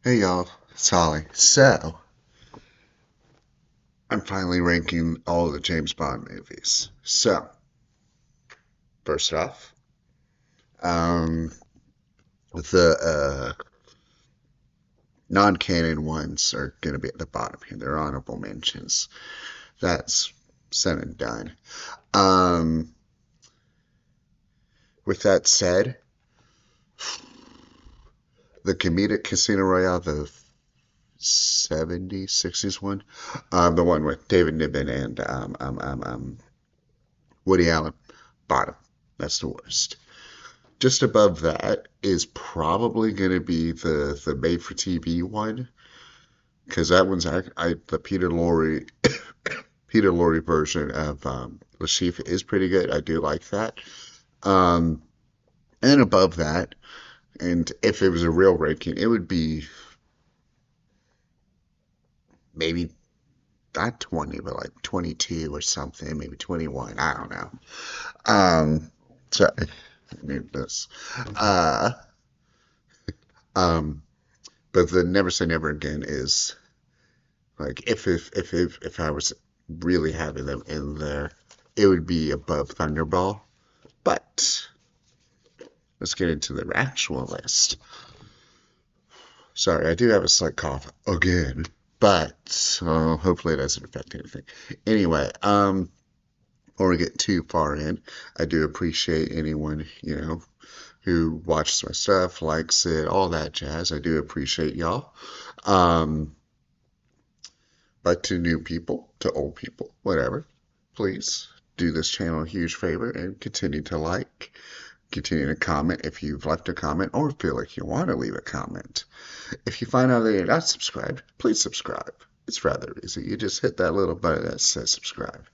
Hey y'all, it's Holly. So, I'm finally ranking all the James Bond movies. So, first off, um, the non-canon ones are going to be at the bottom here. They're honorable mentions. That's said and done. Um, with that said, the comedic Casino Royale, the 70s, 60s one, the one with David Niven and Woody Allen, bottom. That's the worst. Just above that is probably going to be the made for TV one because that one's the Peter Lorre version of Le Chiffre is pretty good. I do like that. Um, and above that, and if it was a real ranking, it would be maybe not 20, but like 22 or something, maybe 21. I don't know. Sorry, I need this. Uh, um, but the Never Say Never Again is like if I was really having them in there, it would be above Thunderball. But let's get into the actual list. Sorry, I do have a slight cough again, but hopefully it doesn't affect anything. Anyway, before we get too far in, I do appreciate anyone, who watches my stuff, likes it, all that jazz. I do appreciate y'all. Um, but to new people, to old people, whatever, please do this channel a huge favor and continue to like, continue to comment if you've left a comment or feel like you want to leave a comment. If you find out that you're not subscribed, please subscribe. It's rather easy. You just hit that little button that says subscribe.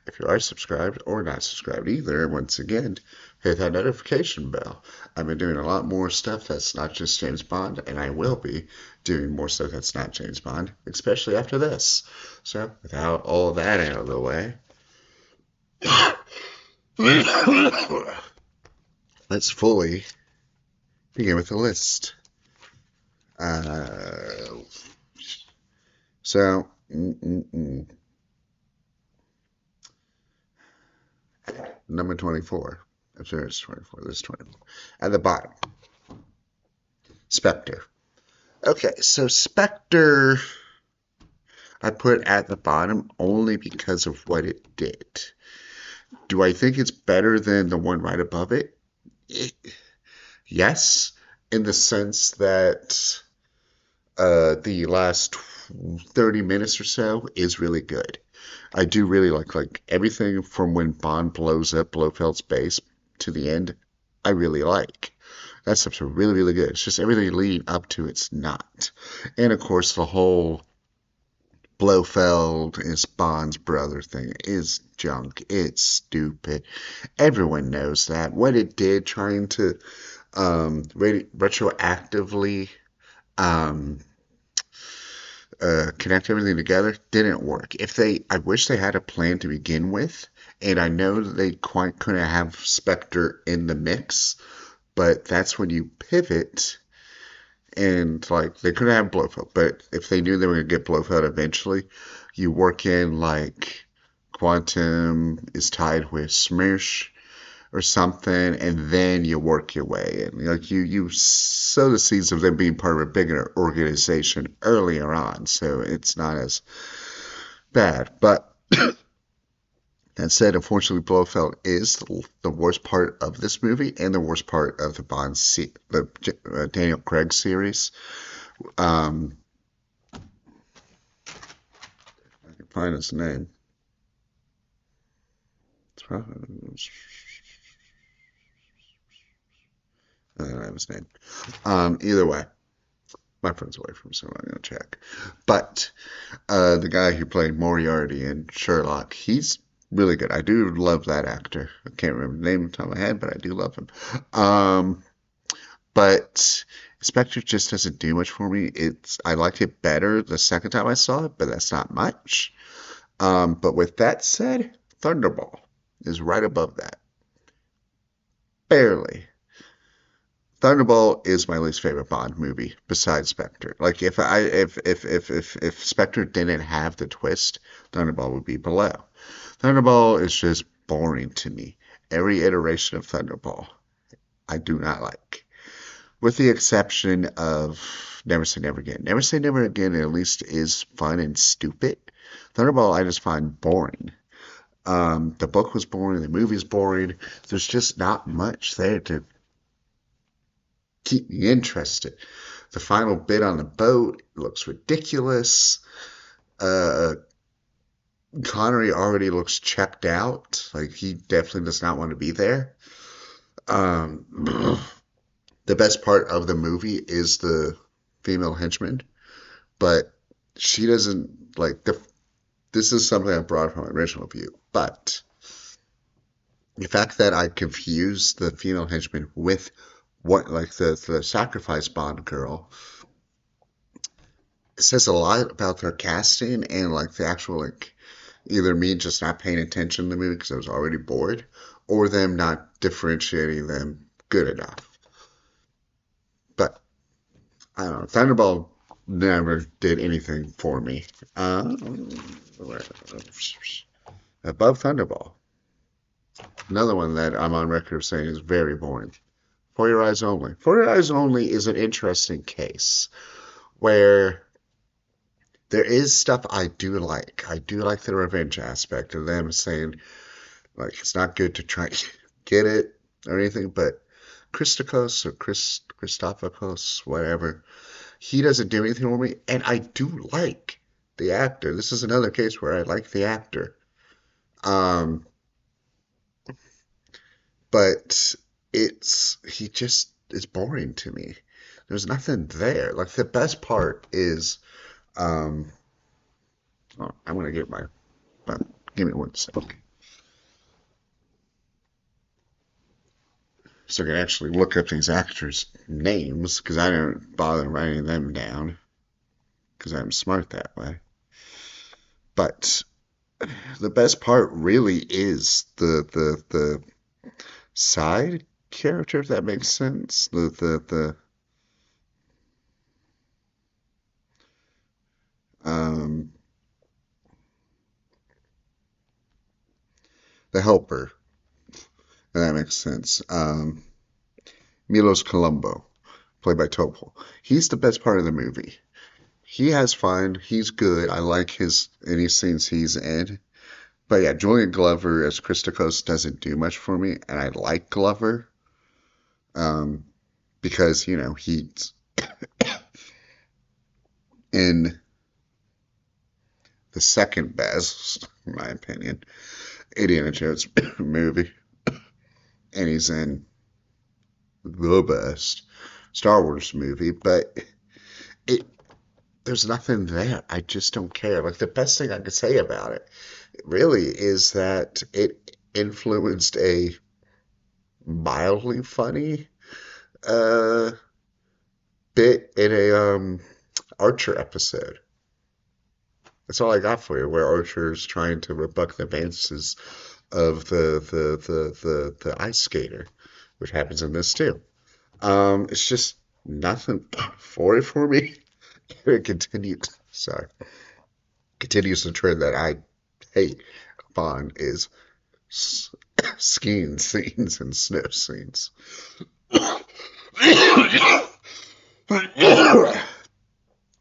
If you are subscribed or not subscribed either, once again, hit that notification bell. I've been doing a lot more stuff that's not just James Bond, and I will be doing more stuff that's not James Bond, especially after this. So, without all that out of the way, let's fully begin with the list. Uh, so, number 24. I'm sure it's 24. This is 24. At the bottom, Spectre. Okay, so Spectre I put at the bottom only because of what it did. Do I think it's better than the one right above it? it yes, in the sense that the last 30 minutes or so is really good. I do really like everything from when Bond blows up Blofeld's base to the end. I really like. That stuff's really, really good. It's just everything leading up to it's not. And of course, the whole Blofeld is Bond's brother thing is junk. It's stupid. Everyone knows that. What it did, trying to retroactively um, connect everything together, didn't work. I wish they had a plan to begin with, and I know that they quite couldn't have Spectre in the mix, but that's when you pivot and like they couldn't have Blofeld, but if they knew they were gonna get Blofeld eventually, you work in like Quantum is tied with Smirch or something, and then you work your way in. Like you sow the seeds of them being part of a bigger organization earlier on, so it's not as bad. But that said, unfortunately, Blofeld is the worst part of this movie and the worst part of the Daniel Craig series. Um, I can find his name. I don't have his name. Either way, my friend's away from, so I'm gonna check. But the guy who played Moriarty in Sherlock, he's really good. I do love that actor. I can't remember the name off the top of my head, but I do love him. But Spectre just doesn't do much for me. I liked it better the second time I saw it, but that's not much. But with that said, Thunderball is right above that. Barely. Thunderball is my least favorite Bond movie besides Spectre. Like if Spectre didn't have the twist, Thunderball would be below. Thunderball is just boring to me. Every iteration of Thunderball I do not like. With the exception of Never Say Never Again. Never Say Never Again at least is fun and stupid. Thunderball I just find boring. The book was boring, the movie's boring. There's just not much there to keep me interested. The final bit on the boat looks ridiculous. Uh, Connery already looks checked out. Like he definitely does not want to be there. Um, the best part of the movie is the female henchman, but she doesn't like the. This is something I brought from my original view, but the fact that I confused the female henchman with what like the sacrifice bond girl says a lot about their casting and like the actual like either me just not paying attention to the movie because I was already bored, or them not differentiating them good enough. But I don't know. Thunderball never did anything for me. Above Thunderball, another one that I'm on record of saying is very boring. For Your Eyes Only. For Your Eyes Only is an interesting case where there is stuff I do like. I do like the revenge aspect of them saying, like, it's not good to try and get it or anything, but Christokos or Christopherkos, whatever, he doesn't do anything for me, and I do like the actor. This is another case where I like the actor. Um, but he just is boring to me. There's nothing there. Like the best part is um oh, I'm gonna get my give me one second. So I can actually look up these actors' names because I don't bother writing them down because I'm smart that way. But the best part really is the side character, if that makes sense. Um the helper, if that makes sense. Milos Colombo, played by Topol. He's the best part of the movie. He has fun. He's good. I like his any scenes he's in. But yeah, Julian Glover as Christokos doesn't do much for me, and I like Glover um, because he's in the second best, in my opinion, Indiana Jones movie, and he's in the best Star Wars movie. But it there's nothing there. I just don't care. Like the best thing I could say about it really is that it influenced a mildly funny uh bit in a Archer episode. That's all I got for you, where Archer's trying to rebuck the advances of the ice skater, which happens in this too. It's just nothing for it for me. It continues the trend that I hate upon is skiing scenes and snow scenes.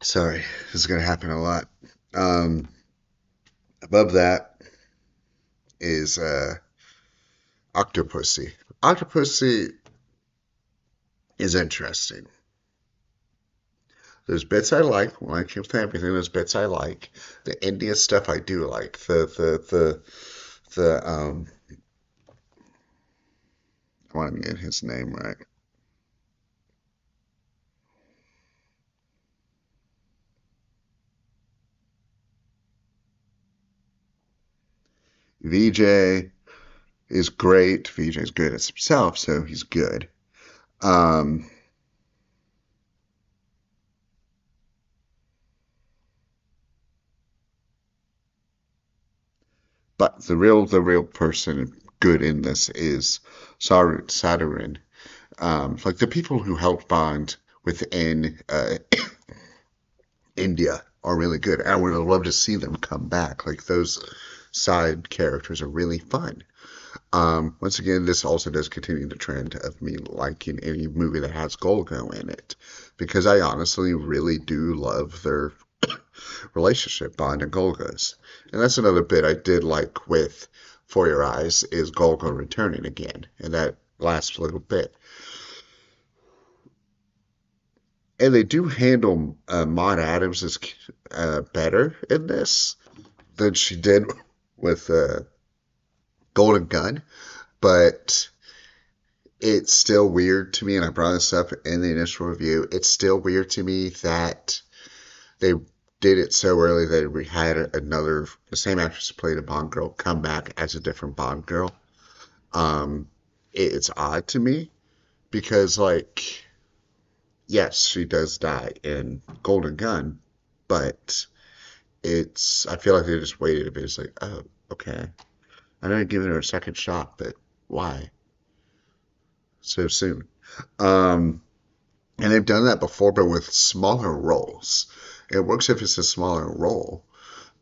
Sorry, this is gonna happen a lot. Um, above that is Octopussy. Octopussy is interesting. There's bits I like with everything. There's bits I like. The India stuff I do like. The I want to get his name right. VJ is great. VJ is good as himself, so he's good. Um, but the real person good in this is Saturn. Like the people who helped Bond within India are really good. I would love to see them come back. Like those side characters are really fun. Once again, this also does continue the trend of me liking any movie that has Golgo in it, because I honestly really do love their relationship, Bond and Golgo's. And that's another bit I did like with For Your Eyes is Golgo returning again, and that last little bit. And they do handle Maud Adams as better in this than she did with Golden Gun, but it's still weird to me, and I brought this up in the initial review. It's still weird to me that they did it so early that we had the same actress who played a Bond girl come back as a different Bond girl. Um, it's odd to me because, like, yes, she does die in Golden Gun, but I feel like they just waited a bit. It's like, oh, okay. I know you're giving her a second shot, but why so soon? Um, and they've done that before, but with smaller roles. It works if it's a smaller role,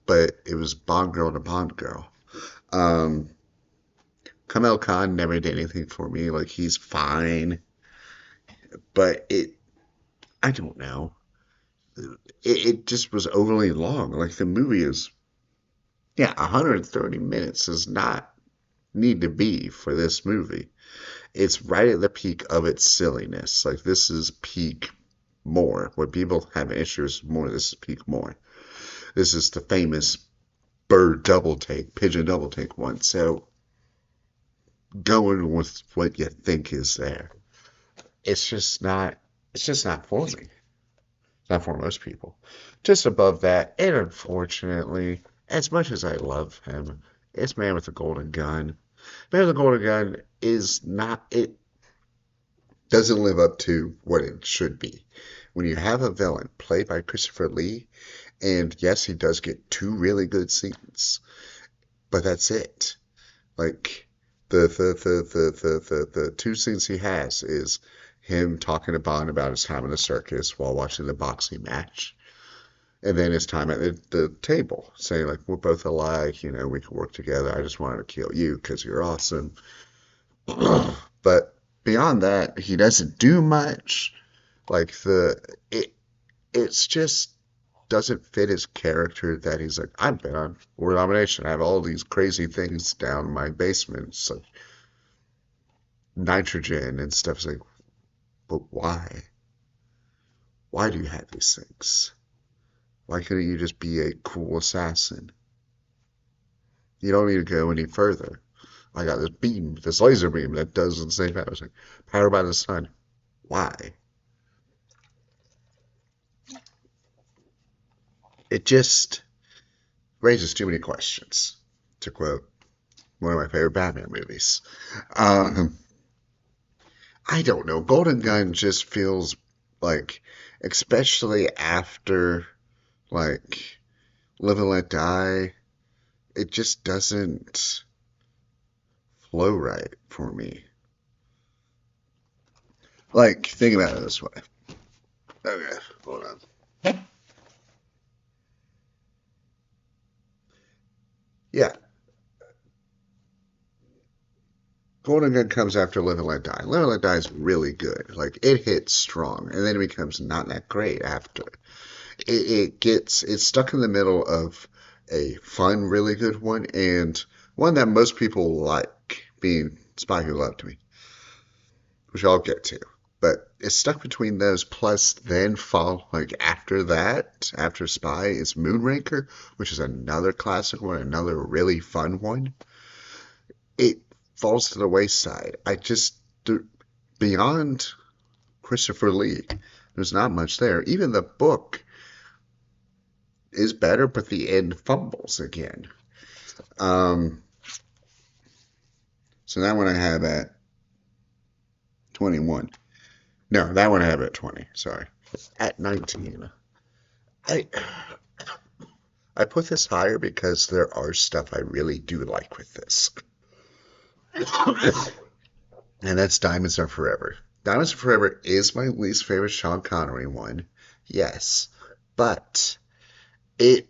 but it was Bond girl to Bond girl. Um, Kamel Khan never did anything for me. Like he's fine, but I don't know. It just was overly long. Like the movie is, yeah, 130 minutes does not need to be for this movie. It's right at the peak of its silliness. Like this is peak more. When people have issues more, this is peak more. This is the famous bird double take, pigeon double take one. So going with what you think is there. It's just not for me. Not for most people. Just above that, and unfortunately, as much as I love him, it's Man with the Golden Gun. Man with the Golden Gun is not, it doesn't live up to what it should be. When you have a villain played by Christopher Lee, and yes, he does get two really good scenes, but that's it. Like the two scenes he has is him talking to Bond about his time in the circus while watching the boxing match, and then his time at the table, saying like we're both alike, we can work together. I just wanted to kill you because you're awesome. But beyond that, he doesn't do much. Like it's just doesn't fit his character that he's like, I've been on World Domination. I have all these crazy things down in my basement. It's like nitrogen and stuff. It's like, but why? Why do you have these things? Why couldn't you just be a cool assassin? You don't need to go any further. I got this beam, this laser beam that does the same thing. I was like, powered by the sun. Why? It just raises too many questions, to quote one of my favorite Batman movies. Um, I don't know. Golden Gun just feels like, especially after like Live and Let Die, it just doesn't flow right for me. Like, think about it this way. Okay, hold on. Yeah, Golden Gun comes after Live and Let Die. Live and Let Die is really good. Like, it hits strong, and then it becomes not that great after. It's stuck in the middle of a fun, really good one, and one that most people like, being Spy Who Loved Me, which I'll get to. But it's stuck between those, plus then fall like after that, after Spy is Moonraker, which is another classic one, another really fun one. It falls to the wayside. Beyond Christopher Lee, there's not much there. Even the book is better, but the end fumbles again. Um, so that one I have at 21. No, that one I have at 20. Sorry. At 19. I I put this higher because there are stuff I really do like with this. And that's Diamonds Are Forever. Diamonds Are Forever is my least favorite Sean Connery one. Yes. But it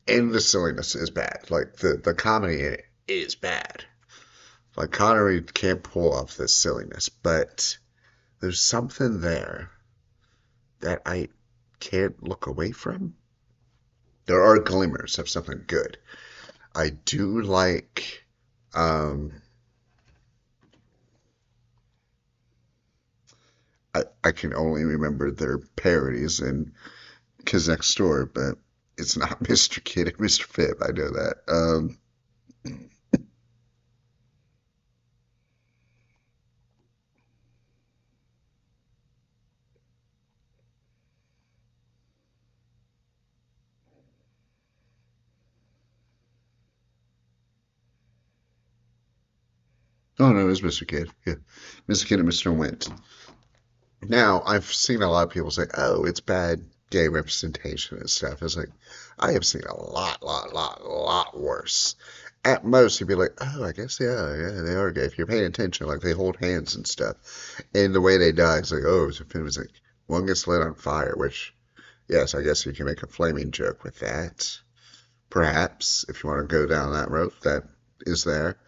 and the silliness is bad. Like the comedy in it is bad. Like Connery can't pull off this silliness, but there's something there that I can't look away from. There are glimmers of something good. I do like I can only remember their parodies in Kids Next Door, but it's not Mr. Kid and Mr. Fib. I know that. Oh no, it was Mr. Kid. Yeah, Mr. Kid and Mr. Wint. Now I've seen a lot of people say, "Oh, it's bad gay representation and stuff." It's like I have seen a lot worse. At most, you'd be like, "Oh, I guess yeah, they are gay." If you're paying attention, like they hold hands and stuff, and the way they die, it's like, oh, it's a film. It's like one gets lit on fire, which yes, I guess you can make a flaming joke with that. Perhaps if you want to go down that road, that is there.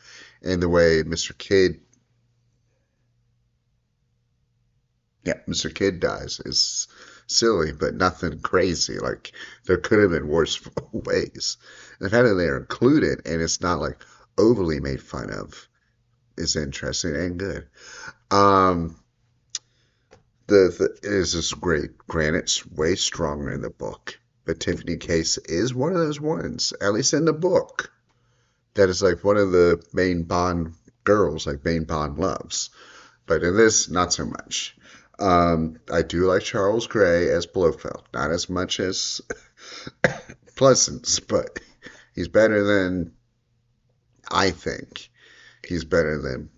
And the way Mr. Kidd, yeah, Mr. Kidd dies is silly, but nothing crazy. Like there could have been worse ways. And the fact that they're included and it's not like overly made fun of is interesting and good. Um, it is this great. Granted, it's way stronger in the book, but Tiffany Case is one of those ones, at least in the book, that is like one of the main Bond girls, like main Bond loves. But in this, not so much. I do like Charles Gray as Blofeld, not as much as Pleasance, but he's better than I think. He's better than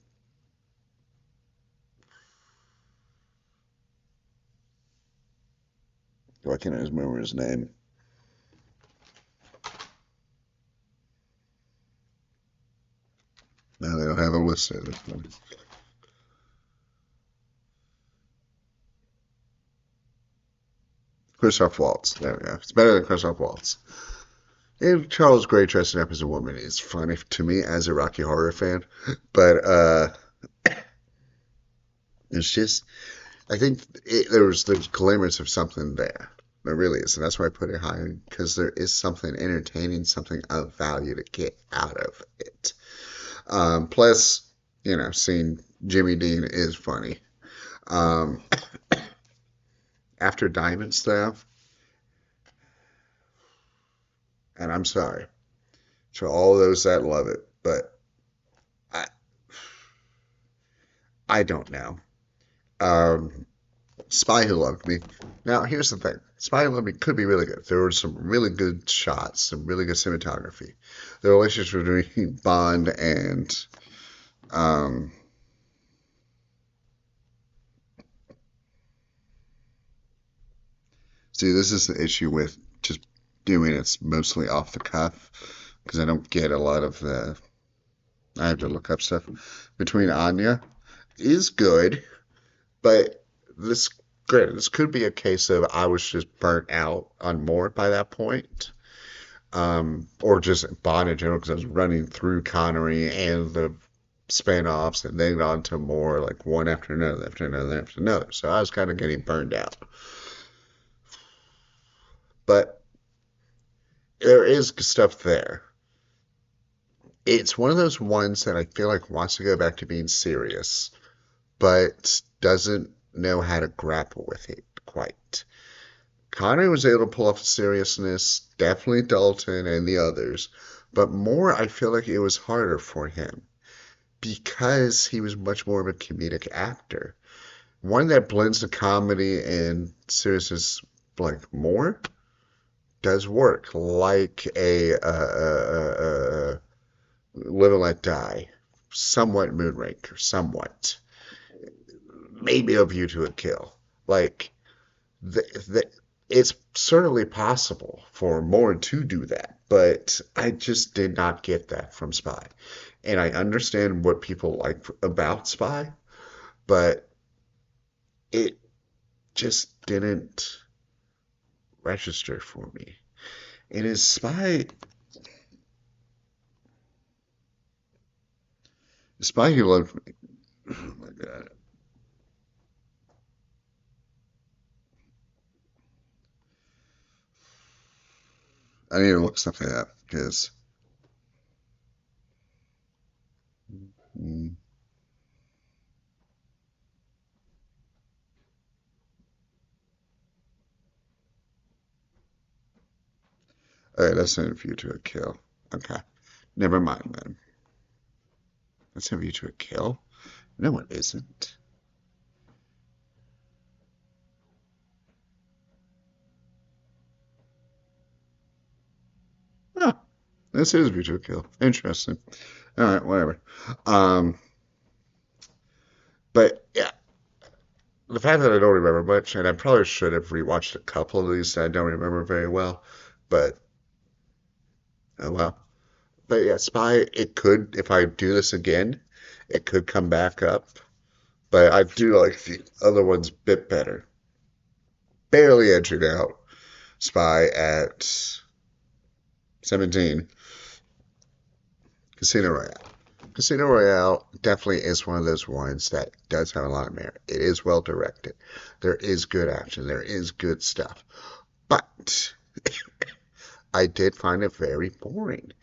I can't remember his name. No, they don't have him listed. Christoph Waltz. There we go. It's better than Christoph Waltz. And Charles Gray dressing up as a woman is funny to me as a Rocky Horror fan, but it's just I think there's glimmers of something there. There really is, and that's why I put it higher because there is something entertaining, something of value to get out of it. Plus, seeing Jimmy Dean is funny. Um, After Diamond stuff, and I'm sorry to all those that love it, but I I don't know. Um, Spy Who Loved Me. Now, here's the thing. Spy Who Loved Me could be really good. There were some really good shots, some really good cinematography. The relationship between Bond and um, see, this is the issue with just doing it's mostly off the cuff because I don't get a lot of the. I have to look up stuff. Between Anya is good, but this granted, this could be a case of I was just burnt out on more by that point. Or just Bond in general because I was running through Connery and the spin-offs and then on to more like one after another after another after another. So I was kind of getting burned out. But there is stuff there. It's one of those ones that I feel like wants to go back to being serious, but doesn't know how to grapple with it quite. Connery was able to pull off the seriousness, definitely Dalton and the others, but more I feel like it was harder for him because he was much more of a comedic actor. One that blends the comedy and seriousness like more does work, like a Live and Let Die, somewhat Moonraker, somewhat, maybe A View to a Kill. Like the, the, it's certainly possible for more to do that, but I just did not get that from Spy. And I understand what people like about Spy, but it just didn't register for me. It is Spy Who Loved Me. Oh my God. I need to look something up because mm, all right, that's an View to a Kill. Okay, never mind then. That's a View to a Kill. No, it isn't. Oh, this is View to a Kill. Interesting. All right, whatever. Um, but yeah, the fact that I don't remember much, and I probably should have rewatched a couple of these that I don't remember very well, but oh well. But yeah, Spy, it could, if I do this again, it could come back up. But I do like the other ones a bit better. Barely edging out Spy at 17. Casino Royale. Casino Royale definitely is one of those ones that does have a lot of merit. It is well directed. There is good action. There is good stuff. But I did find it very boring.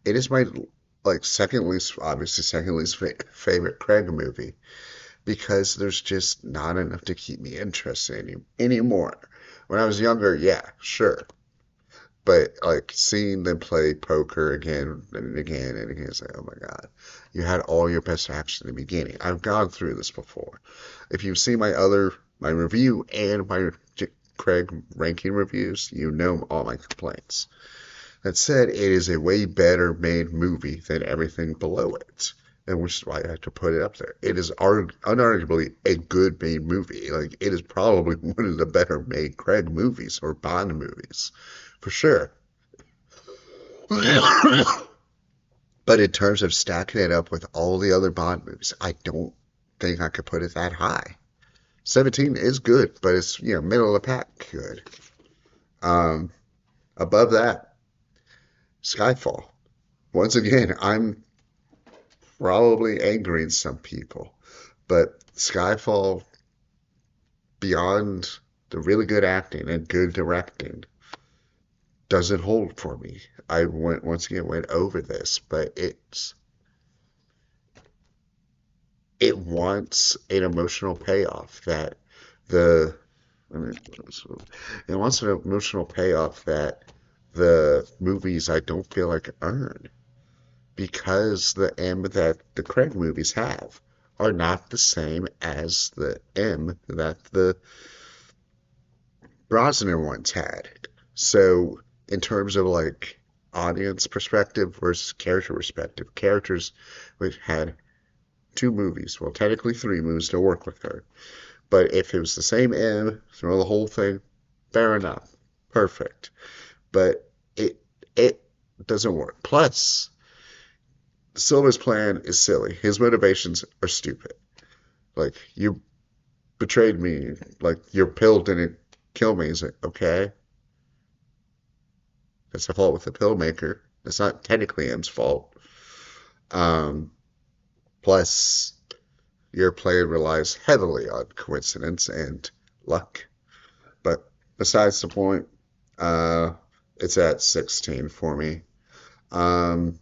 It is my like second least, obviously second least favorite Craig movie because there's just not enough to keep me interested anymore. When I was younger, yeah, sure. But like seeing them play poker again and again and again, it's like, oh my God, you had all your best action in the beginning. I've gone through this before. If you've seen my review and my Craig ranking reviews, you know all my complaints. That said, it is a way better made movie than everything below it, and which is why I have to put it up there. It is unarguably a good made movie. Like it is probably one of the better made Craig movies or Bond movies, for sure. But in terms of stacking it up with all the other Bond movies, I don't think I could put it that high. 17 is good, but it's middle of the pack good. Um, Above that, Skyfall. Once again, I'm probably angering some people, but Skyfall, beyond the really good acting and good directing, doesn't hold for me. I went once again went over this, but it wants an emotional payoff that the I mean, it wants an emotional payoff that the movies I don't feel like earn because the M that the Craig movies have are not the same as the M that the Brosnan ones had. So, in terms of like audience perspective versus character perspective, characters which had two movies, well, technically three movies to work with her. But if it was the same M through the whole thing, fair enough, perfect. But it doesn't work. Plus, Silva's plan is silly. His motivations are stupid. Like you betrayed me. Like your pill didn't kill me. He's like, okay, that's the fault with the pill maker. It's not technically M's fault. Um, Plus, your play relies heavily on coincidence and luck. But besides the point, uh, it's at 16 for me. Um,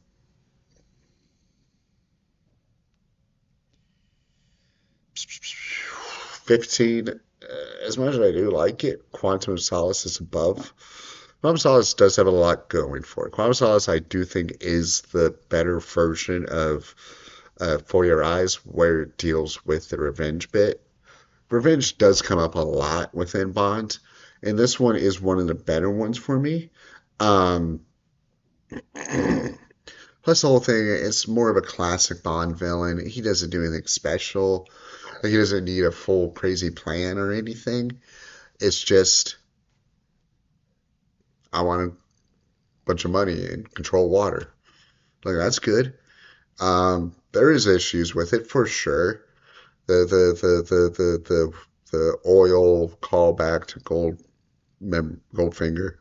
15, as much as I do like it, Quantum of Solace is above. Quantum of Solace does have a lot going for it. Quantum of Solace, I do think, is the better version of For Your Eyes, where it deals with the revenge bit. Revenge does come up a lot within Bond, and this one is one of the better ones for me. Um, Plus, the whole thing, it's more of a classic Bond villain. He doesn't do anything special. Like, he doesn't need a full crazy plan or anything. It's just, I want a bunch of money and control water. Like, that's good. There is issues with it for sure. The the oil callback to Goldfinger.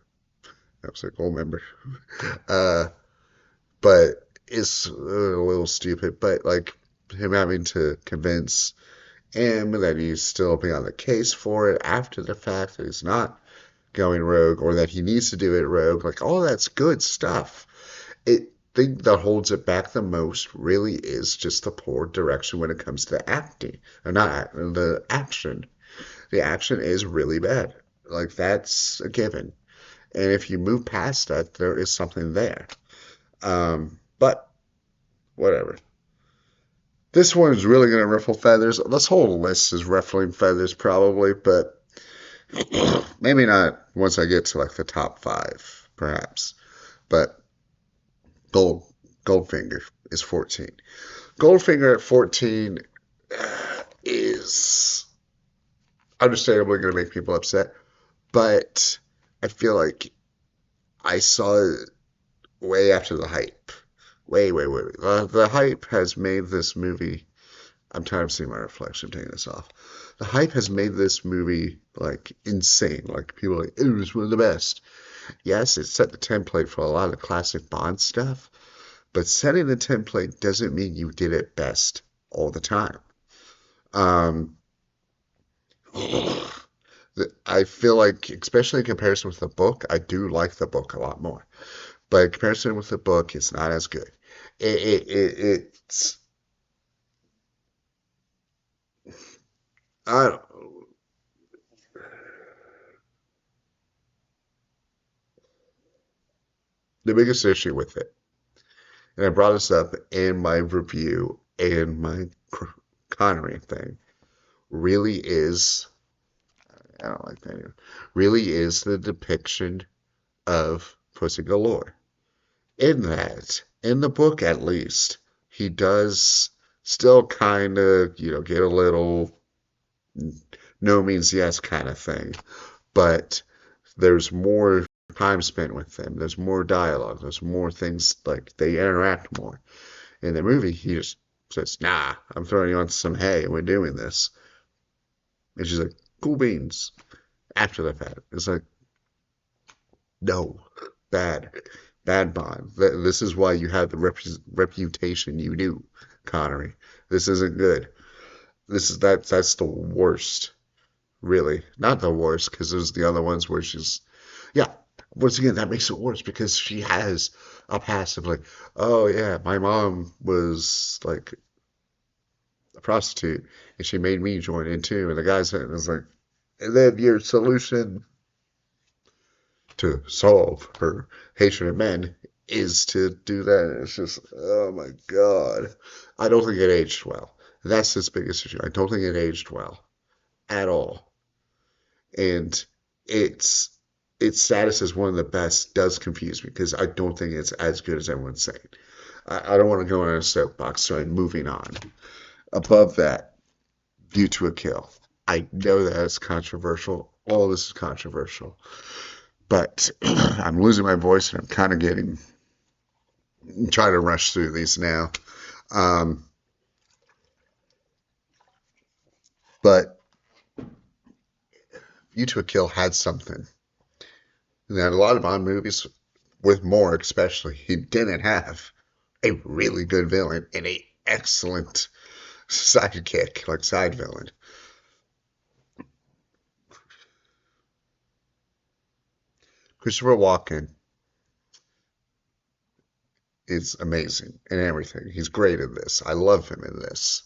I was a gold member. Uh, but it's a little stupid. But like him having to convince him that he's still being on the case for it after the fact, that he's not going rogue, or that he needs to do it rogue, like all that's good stuff. It thing that holds it back the most really is just the poor direction when it comes to acting, or not the action. The action is really bad. Like that's a given. And if you move past that, there is something there. But whatever. This one is really going to ruffle feathers. This whole list is ruffling feathers, probably, but maybe not once I get to like the top five, perhaps. But Gold Goldfinger is 14. Goldfinger at 14 is understandably going to make people upset, but I feel like I saw it way after the hype. Way, way, way. The hype has made this movie. I'm tired of seeing my reflection. I'm taking this off. The hype has made this movie like insane. Like people are like, it was one of the best. Yes, it set the template for a lot of the classic Bond stuff, but setting the template doesn't mean you did it best all the time. Um, I feel like, especially in comparison with the book, I do like the book a lot more. But in comparison with the book, it's not as good. It's I don't, the biggest issue with it, and I brought this up in my review and my Connery thing, really is, I don't like that either, really is the depiction of Pussy Galore. In that, in the book at least, he does still kind of, get a little no means yes kind of thing. But there's more time spent with them. There's more dialogue. There's more things, like they interact more. In the movie, he just says, "Nah, I'm throwing you on some hay and we're doing this." And she's like, "Cool beans." After the fact, it's like, no, bad, bad Bond. This is why you have the reputation you do, Connery. This isn't good. That's the worst, really. Not the worst, because there's the other ones where she's, yeah. Once again, that makes it worse because she has a past of like, oh yeah, my mom was like a prostitute and she made me join in too. And the guy said, "It's like, and then your solution to solve her hatred of men is to do that." It's just, oh my God. I don't think it aged well. That's his biggest issue. I don't think it aged well at all. And it's its status as one of the best does confuse me because I don't think it's as good as everyone's saying. I don't want to go on a soapbox, so I'm moving on. Above that, View to a Kill. I know that it's controversial. All this is controversial. But I'm losing my voice and I'm kind of trying to rush through these now. Um, but View to a Kill had something that a lot of Bond movies, with more especially, he didn't have a really good villain and a excellent sidekick, like side villain. Christopher Walken is amazing in everything. He's great in this. I love him in this.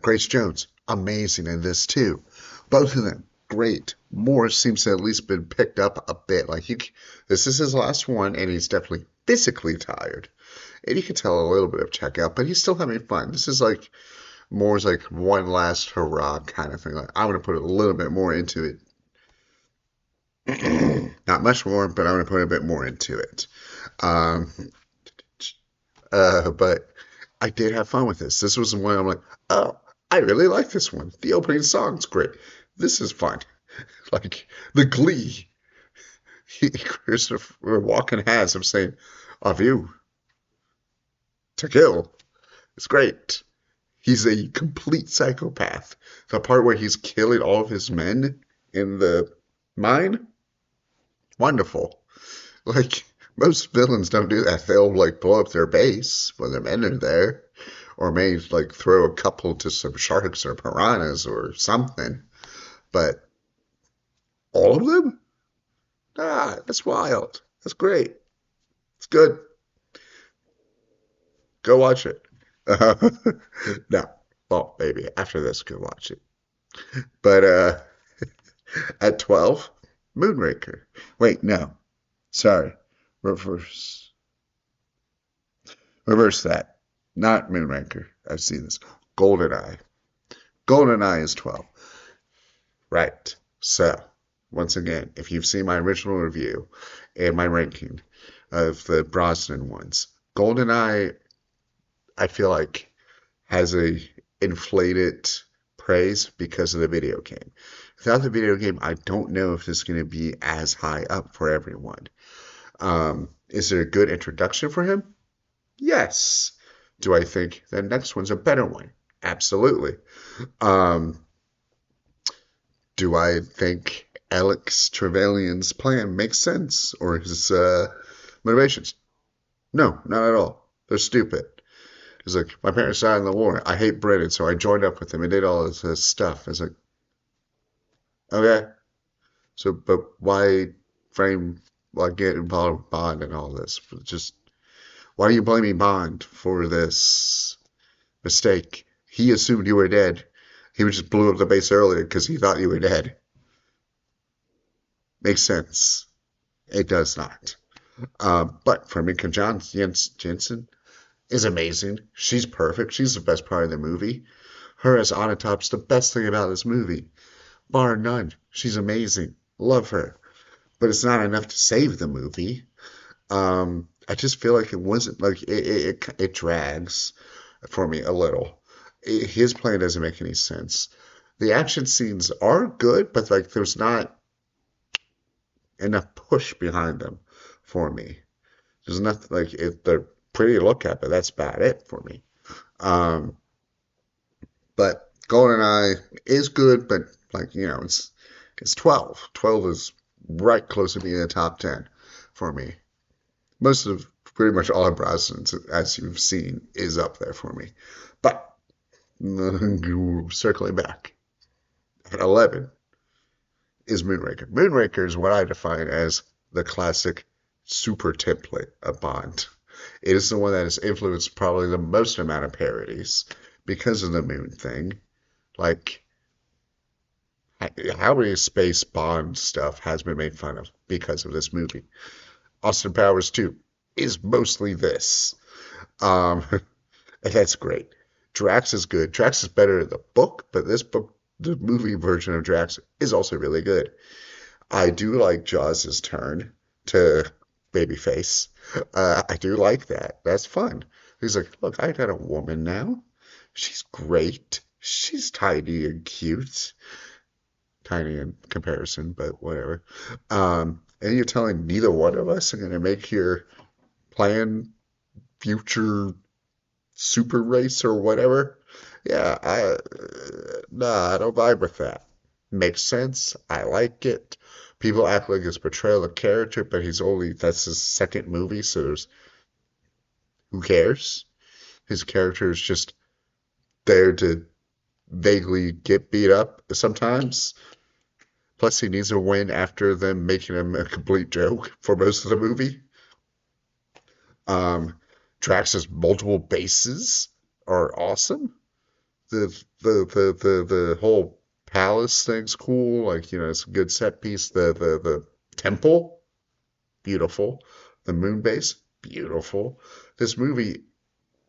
Grace Jones, amazing in this too. Both of them, great. Morris seems to at least been picked up a bit. Like this is his last one, and he's definitely physically tired. And you can tell a little bit of checkout, but he's still having fun. This is like more like one last hurrah kind of thing. Like I'm gonna put a little bit more into it. Not much more, but I'm gonna put a bit more into it. Um, but I did have fun with this. This was one I'm like, oh, I really like this one. The opening song's great. This is fun. Like the glee Christopher Walken has of saying, "Of you to kill." It's great. He's a complete psychopath. The part where he's killing all of his men in the mine, wonderful. Like, most villains don't do that. They'll, like, blow up their base when their men are there, or may, like, throw a couple to some sharks or piranhas or something. But all of them? Ah, that's wild. That's great. It's good. Go watch it. No. Well, maybe after this, go watch it. But at 12, Moonraker. Wait, no. Sorry. Reverse. Reverse that. Not Moonraker. I've seen this. GoldenEye. GoldenEye is 12. Right. So, once again, if you've seen my original review and my ranking of the Brosnan ones, GoldenEye, I feel like, has a inflated praise because of the video game. Without the video game, I don't know if this is going to be as high up for everyone. Is there a good introduction for him? Yes. Do I think the next one's a better one? Absolutely. Um, do I think Alex Trevelyan's plan makes sense or his motivations? No, not at all. They're stupid. It's like, my parents died in the war. I hate Britain, so I joined up with them and did all this stuff. It's like, okay, so, but why frame, why get involved with Bond and all this? Just, why are you blaming Bond for this mistake? He assumed you were dead. He just blew up the base earlier because he thought you were dead. Makes sense. It does not. But Famke Janssen is amazing. She's perfect. She's the best part of the movie. Her as Onatop's the best thing about this movie, bar none. She's amazing. Love her. But it's not enough to save the movie. I just feel like it wasn't like it drags for me a little. His plan doesn't make any sense. The action scenes are good, but like there's not enough push behind them for me. There's nothing like they're pretty to look at, but that's about it for me. Um, but GoldenEye is good, but like it's 12. 12 is right close to being in the top 10 for me. Most of pretty much all of Brosnan's, as you've seen, is up there for me. But circling back at 11 is Moonraker. Moonraker is what I define as the classic super template of Bond. It is the one that has influenced probably the most amount of parodies because of the moon thing. Like, how many space Bond stuff has been made fun of because of this movie? Austin Powers 2 is mostly this. Um, and that's great. Drax is good. Drax is better in the book, but this book, the movie version of Drax, is also really good. I do like Jaws' turn to babyface. I do like that. That's fun. He's like, look, I got a woman now. She's great. She's tiny and cute. Tiny in comparison, but whatever. And you're telling neither one of us are going to make your plan future super race or whatever? Yeah, nah, I don't vibe with that. Makes sense. I like it. People act like it's portrayal of character, but that's his second movie, so who cares? His character is just there to vaguely get beat up sometimes. Plus, he needs a win after them making him a complete joke for most of the movie. Um, Drax's multiple bases are awesome. The whole palace thing's cool. Like, it's a good set piece. The temple, beautiful. The moon base, beautiful. This movie,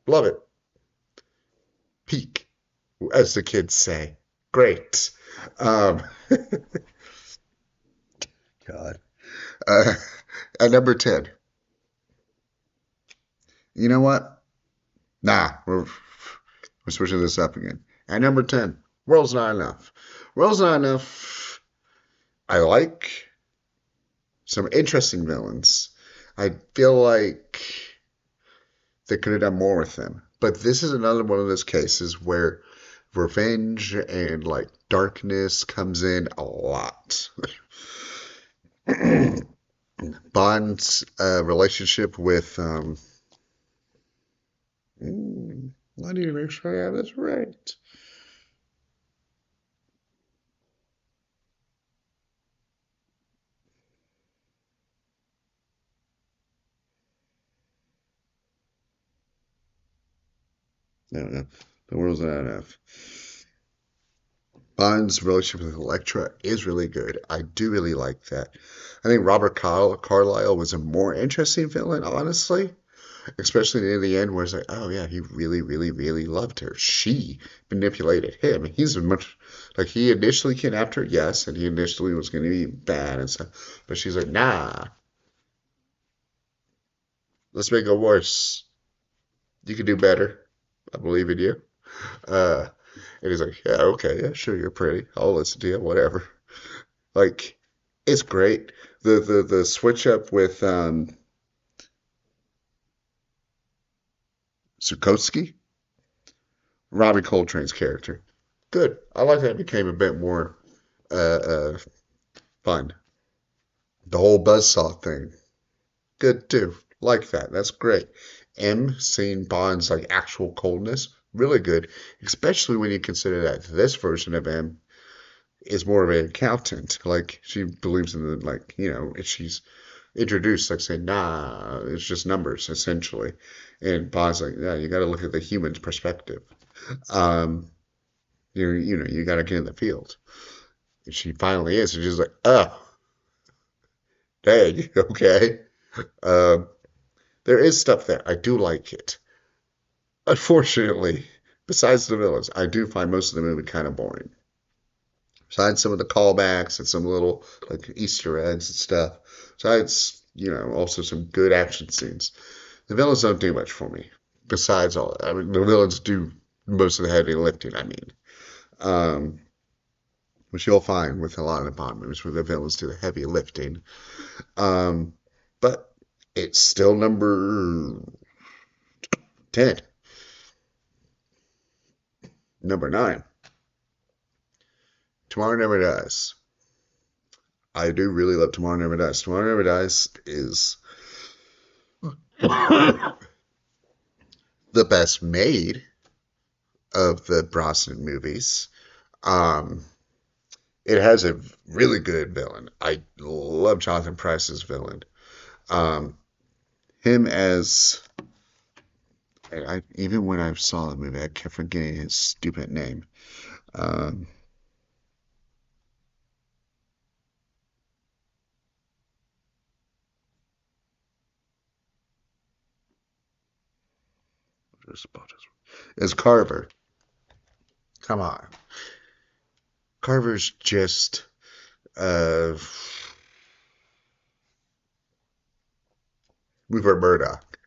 love it. Peak, as the kids say. Great. Um, God. Uh, at number 10. You know what? Nah, we're switching this up again. At number 10, World's Not Enough. World's Not Enough, I like some interesting villains. I feel like they could have done more with them. But this is another one of those cases where revenge and like darkness comes in a lot. Bond's relationship with I need to make sure I have this right. No, no, the world's not enough. Bond's relationship with Elektra is really good. I do really like that. I think Robert Carlyle was a more interesting villain, honestly, especially in the end, where it's like, oh yeah, he really, really, really loved her. She manipulated him. He's much like he initially kidnapped her, yes, and he initially was going to be bad and stuff, but she's like, nah, let's make it worse. You can do better. I believe in you. Uh, and he's like, yeah, okay, yeah, sure, you're pretty. I'll listen to you, whatever. Like, it's great. The switch up with Sukowski, Robbie Coltrane's character. Good. I like that it became a bit more uh fun. The whole buzzsaw thing. Good too. Like that. That's great. M seeing Bond's like actual coldness, really good. Especially when you consider that this version of M is more of an accountant. Like she believes in the like, she's introduced like saying, nah, it's just numbers essentially. And Bond's like, yeah, you got to look at the human's perspective. Um, you got to get in the field. And she finally is, and she's like, oh, dang, okay. Um, there is stuff there. I do like it. Unfortunately, besides the villains, I do find most of the movie kind of boring. Besides some of the callbacks and some little like Easter eggs and stuff. Besides, also some good action scenes. The villains don't do much for me. Besides all that, I mean, the villains do most of the heavy lifting. I mean, um, which you'll find with a lot of the Bond movies, where the villains do the heavy lifting. Um, but it's still number 10. Number 9. Tomorrow Never Dies. I do really love Tomorrow Never Dies. Tomorrow Never Dies is the best made of the Brosnan movies. Um, it has a really good villain. I love Jonathan Pryce's villain. Um, him as even when I saw the movie, I kept forgetting his stupid name. Um, as Carver. Come on, Carver's just uh, Rupert Murdoch,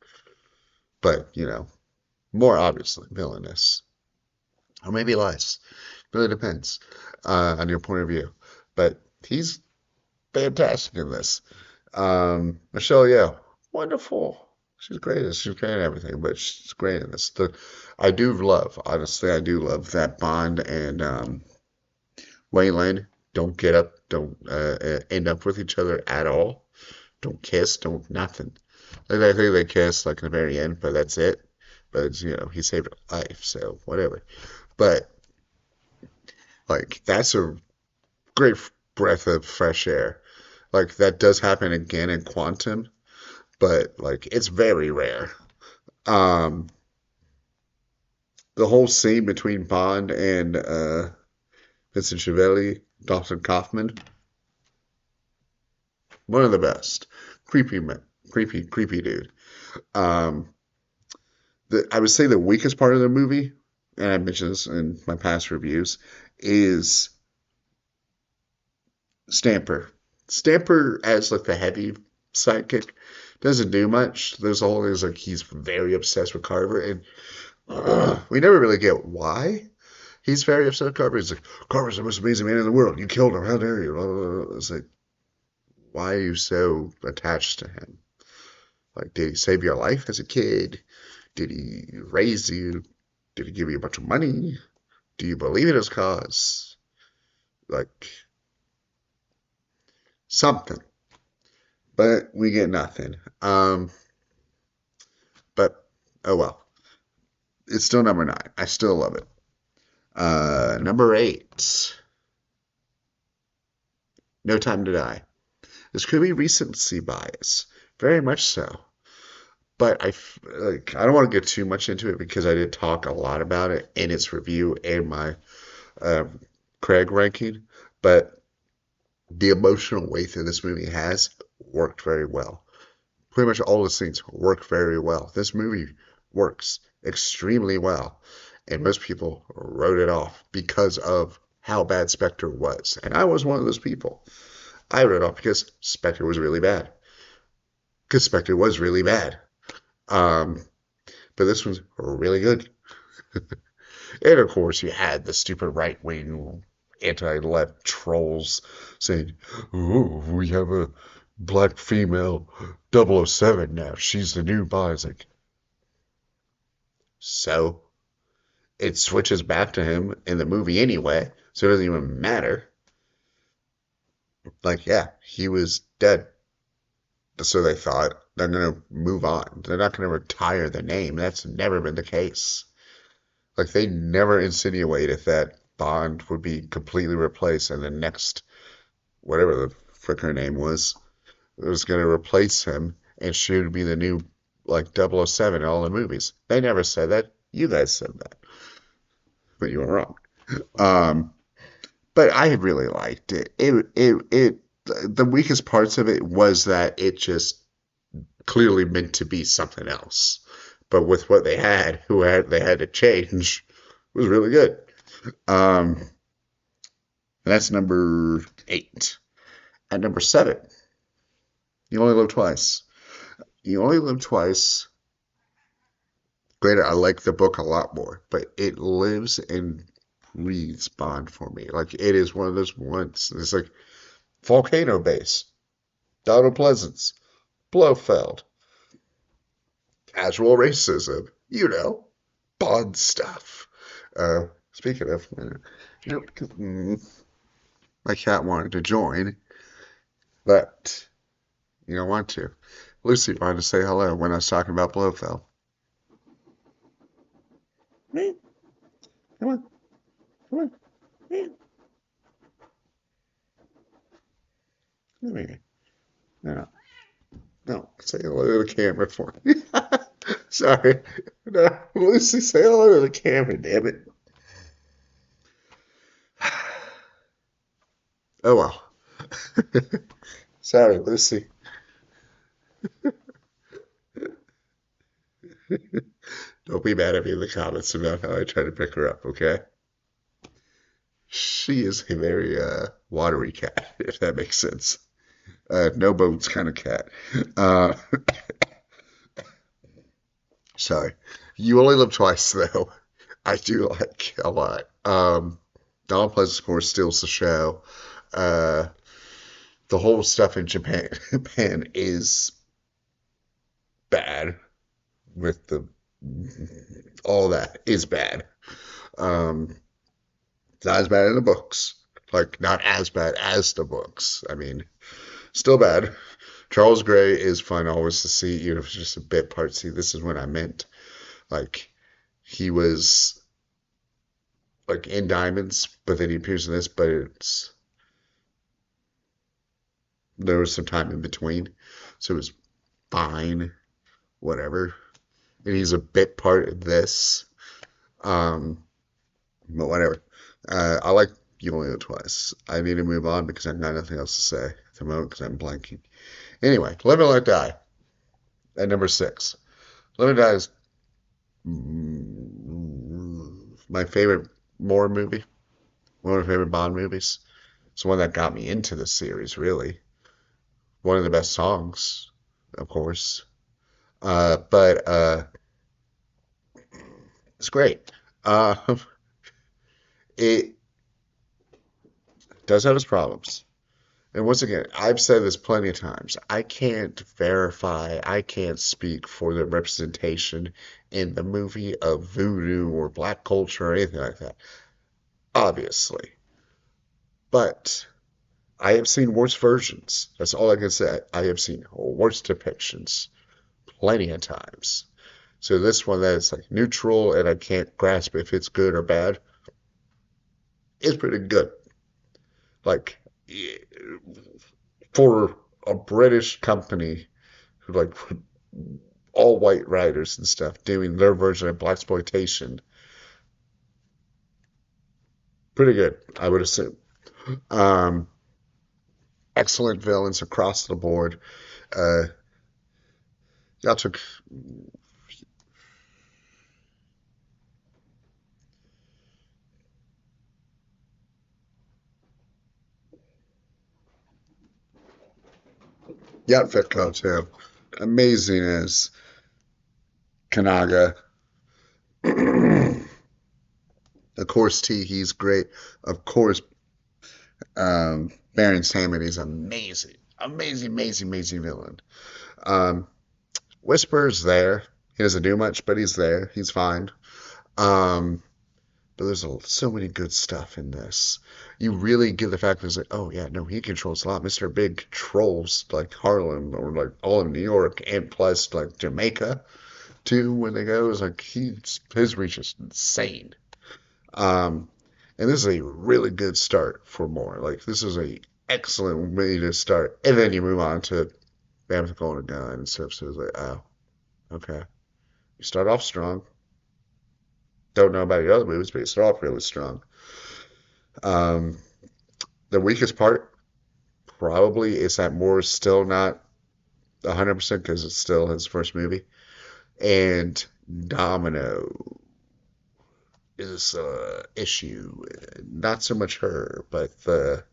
but more obviously villainous, or maybe less. Really depends on your point of view. But he's fantastic in this. Michelle Yeoh, wonderful. She's great. She's great at everything, but she's great in this. I do love, honestly, I do love that Bond and Wayland don't get up, don't end up with each other at all. Don't kiss, don't nothing. Like, I think they kiss like in the very end, but that's it. But he saved her life, so whatever. But like that's a great breath of fresh air. Like that does happen again in Quantum, but like it's very rare. Um, the whole scene between Bond and Vincent Chiavelli, Dawson Kaufman, one of the best. Creepy man, creepy dude. Um, I would say the weakest part of the movie, and I mentioned this in my past reviews, is Stamper. Stamper as like the heavy sidekick doesn't do much. There's always like he's very obsessed with Carver, and we never really get why he's very upset with Carver. He's like, Carver's the most amazing man in the world. You killed him. How dare you? Blah, blah, blah. It's like, why are you so attached to him? Like, did he save your life as a kid? Did he raise you? Did he give you a bunch of money? Do you believe in his cause? Like something. But we get nothing. But oh well. It's still number nine. I still love it. Number eight. No Time to Die. This could be recency bias. Very much so. But like, I don't want to get too much into it because I did talk a lot about it in its review and my um, Craig ranking. But the emotional weight that this movie has worked very well. Pretty much all the scenes work very well. This movie works extremely well, and most people wrote it off because of how bad Spectre was. And I was one of those people. I wrote it off because Spectre was really bad. Because Spectre was really bad. Um, but this one's really good. And of course, you had the stupid right wing anti left trolls saying, "Oh, we have a black female 007 now. She's the new Bond." It's like, so it switches back to him in the movie anyway, so it doesn't even matter. Like, yeah, he was dead. So they thought they're going to move on. They're not going to retire the name. That's never been the case. Like, they never insinuated that Bond would be completely replaced and the next, whatever the frick her name was going to replace him and she would be the new, like, 007 in all the movies. They never said that. You guys said that. But you were wrong. Um, but I really liked it. The weakest parts of it was that it just clearly meant to be something else. But with what they had to change, it was really good. And that's number eight. At number seven, You Only Live Twice. You Only Live Twice. Granted, I like the book a lot more, but it lives and breathes Bond for me. Like it is one of those ones. It's like Volcano Base, Donald Pleasance, Blofeld, casual racism, Bond stuff. Speaking of, my cat wanted to join, but you don't want to. Lucy wanted to say hello when I was talking about Blofeld. Me, come on, come on, me, come here. No, no, say hello to the camera for me. Sorry. No, Lucy, say hello to the camera, damn it. Oh well. Sorry, Lucy. Don't be mad at me in the comments about how I try to pick her up, okay? She is a very watery cat, if that makes sense. No bones kind of cat. Uh, sorry. You Only Live Twice, though. I do like a lot. Donald Pleasance, of course, steals the show. Uh, the whole stuff in Japan is bad with the all that is bad. Um, it's not as bad in the books. Like not as bad as the books. I mean, still bad. Charles Gray is fun always to see, even if it's just a bit part. See, this is what I meant. Like he was like in Diamonds, but then he appears in this, but it's there was some time in between, so it was fine, whatever. And he's a bit part of this, um, but whatever. I like You Only Live Twice. I need to move on because I've got nothing else to say at the moment because I'm blanking. Anyway, Live and Let Die at number six. Live and Die is my favorite Moore movie, one of my favorite Bond movies. It's the one that got me into the series, really. One of the best songs, of course. But it's great. Uh, it does have its problems. And once again, I've said this plenty of times. I can't verify, I can't speak for the representation in the movie of voodoo or black culture or anything like that, obviously. But I have seen worse versions. That's all I can say. I have seen worse depictions plenty of times. So this one that is like neutral and I can't grasp if it's good or bad is pretty good. Like for a British company who like all white writers and stuff doing their version of blaxploitation, pretty good, I would assume. Um, Excellent villains across the board. Uh, y'all took Yatvetko too. Amazing as Kanaga. Of course, T. He's great. Of course, Baron Samedi is amazing, amazing, amazing, amazing villain. Um, Whisper's there. He doesn't do much, but he's there. He's fine. Um, but there's so many good stuff in this. You really get the fact that it's like, oh yeah, no, he controls a lot. Mr. Big controls like Harlem or like all of New York and plus like Jamaica too when they go. It's like his reach is insane. Um, and this is a really good start for more. Like this is a excellent way to start, and then you move on to Bam with Golden Gun and stuff. So it's like, oh, okay, you start off strong. Don't know about your other movies, but you start off really strong. Um, the weakest part probably is that Moore's still not 100% because it's still his first movie, and Domino is issue. Not so much her, but the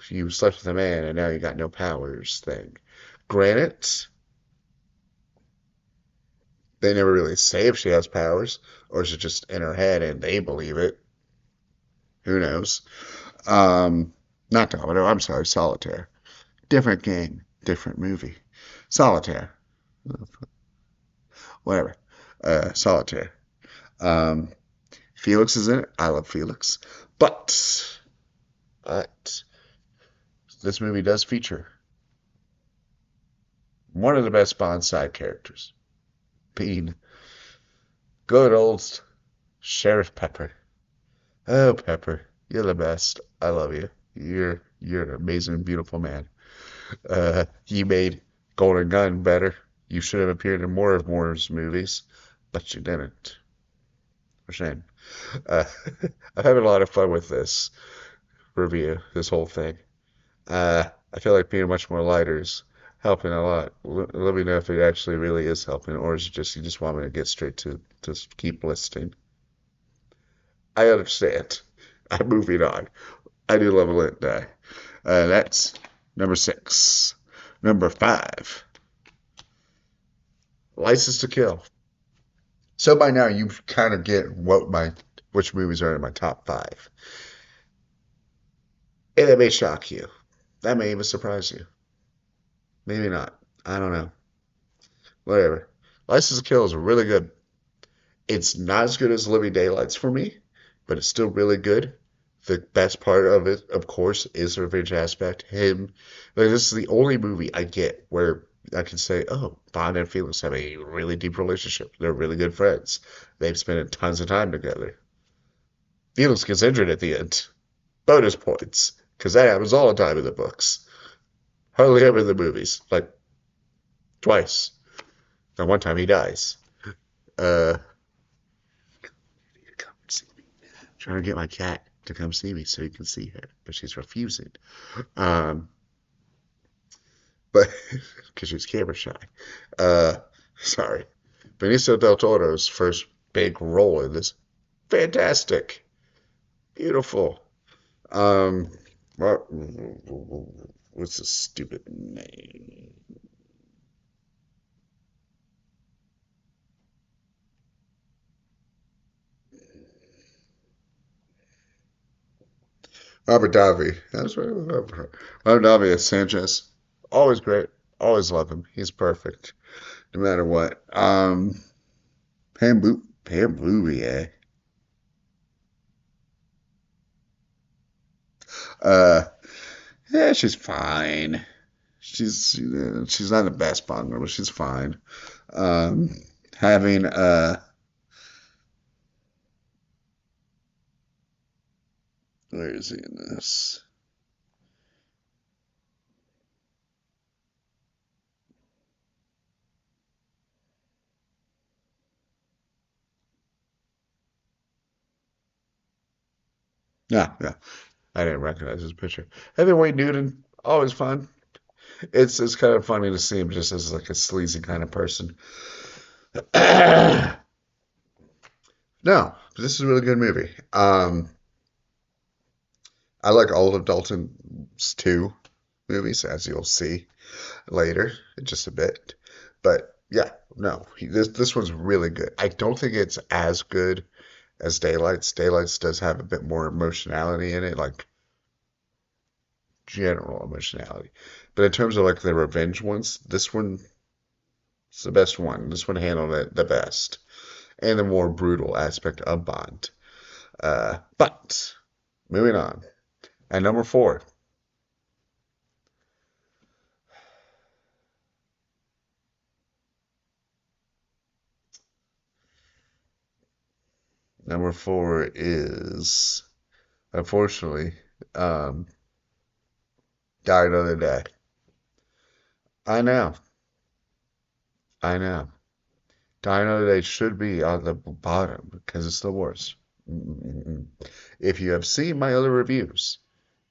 you slept with a man and now you got no powers thing. Granted, they never really say if she has powers or is it just in her head and they believe it. Who knows? Um, Not Domino. I'm sorry, Solitaire. Different game, different movie. Solitaire. Whatever. Solitaire. Um, Felix is in it. I love Felix. But, but this movie does feature one of the best Bond side characters, being good old Sheriff Pepper. Oh, Pepper, you're the best. I love you. You're an amazing, beautiful man. You made Golden Gun better. You should have appeared in more of Moore's movies, but you didn't. For shame. Uh, I'm having a lot of fun with this review, this whole thing. I feel like being much more lighter is helping a lot. Let me know if it actually really is helping, or is it just you just want me to get straight to just keep listing. I understand. I'm moving on. I do love a lit die. That's number six. Number five, License to Kill. So by now you kind of get which movies are in my top five, and that may shock you. That may even surprise you. Maybe not. I don't know. Whatever. License to Kill is really good. It's not as good as Living Daylights for me, but it's still really good. The best part of it, of course, is the revenge aspect. Like, this is the only movie I get where I can say, oh, Bond and Felix have a really deep relationship. They're really good friends. They've spent tons of time together. Felix gets injured at the end. Bonus points, because that happens all the time in the books. Hardly ever in the movies. Like, twice. And one time he dies. Uh, come see me. Trying to get my cat to come see me so he can see her, but she's refusing. Um, but because she's camera shy. Uh, Sorry. Benicio del Toro's first big role in this. Fantastic. Beautiful. Um, what's the stupid name? Robert Davi. That's right. Robert Davi as Sanchez. Always great. Always love him. He's perfect, no matter what. Pam Bluvier. Uh, yeah, she's fine. She's not the best Bond girl, but she's fine. Um, having where is he in this? Yeah, yeah. I didn't recognize his picture. Heavyweight Newton, always fun. It's kind of funny to see him just as like a sleazy kind of person. No, this is a really good movie. I like all of Dalton's two movies, as you'll see later, in just a bit. But yeah, no, this one's really good. I don't think it's as good as Daylights. Daylights does have a bit more emotionality in it, like general emotionality. But in terms of like the revenge ones, this one's the best one. This one handled it the best, and the more brutal aspect of Bond. But moving on. At number four, number four is unfortunately um, Die Another Day. I know, I know. Die Another Day should be on the bottom because it's the worst. Mm-mm-mm. If you have seen my other reviews,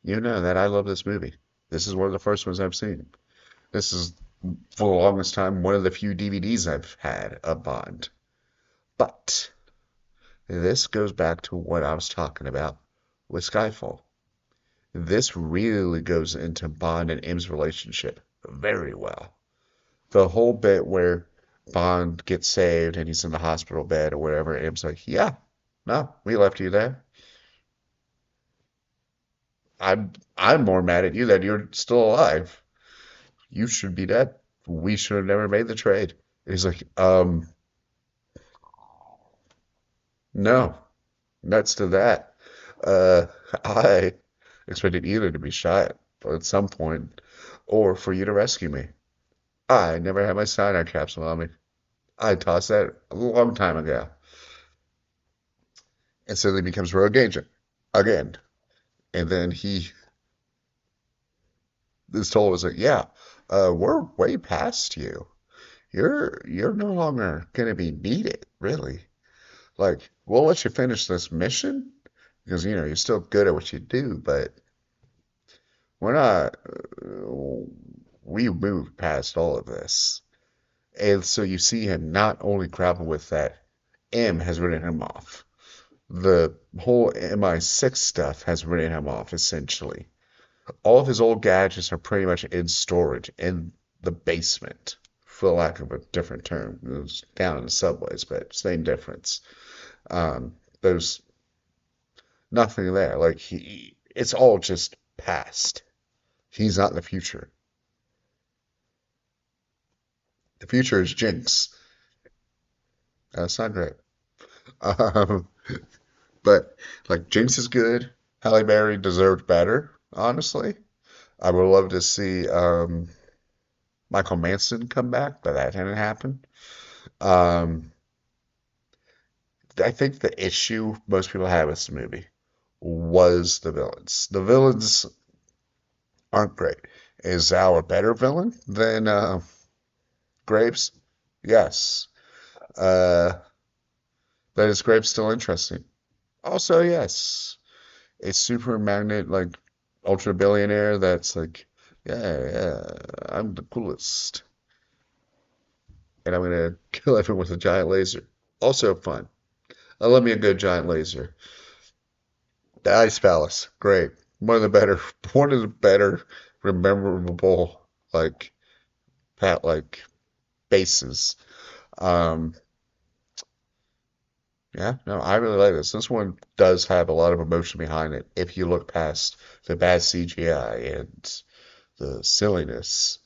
you know that I love this movie. This is one of the first ones I've seen. This is, for the longest time, one of the few DVDs I've had of Bond. But this goes back to what I was talking about with Skyfall. This really goes into Bond and M's relationship very well. The whole bit where Bond gets saved and he's in the hospital bed or whatever, and M's like, yeah, no, we left you there. I'm more mad at you that you're still alive. You should be dead. We should have never made the trade. And he's like, no, nuts to that. Uh, I expected either to be shot at some point or for you to rescue me. I never had my cyanide capsule on me. I tossed that a long time ago. And suddenly becomes rogue agent again. And then he is told, was like, yeah, we're way past you. You're no longer gonna be needed, really. Like, we'll let you finish this mission because you're still good at what you do, but we're not. We moved past all of this, and so you see him not only grapple with that. M has written him off. The whole MI6 stuff has written him off essentially. All of his old gadgets are pretty much in storage in the basement, for lack of a different term. It was down in the subways, but same difference. There's nothing there. Like it's all just past. He's not in the future. The future is Jinx. That's not great. Um, but like Jinx is good. Halle Berry deserved better, honestly. I would love to see Michael Manson come back, but that didn't happen. Um, I think the issue most people have with this movie was the villains. The villains aren't great. Is Zhao a better villain than Graves? Yes. Uh, but is Graves still interesting? Also, yes. A super magnet, like ultra billionaire that's like, yeah, yeah, I'm the coolest. And I'm gonna kill everyone with a giant laser. Also fun. I love me a good giant laser. The Ice Palace, great. One of the better, rememberable, like pat like bases. Um, Yeah, no, I really like this. This one does have a lot of emotion behind it if you look past the bad CGI and the silliness.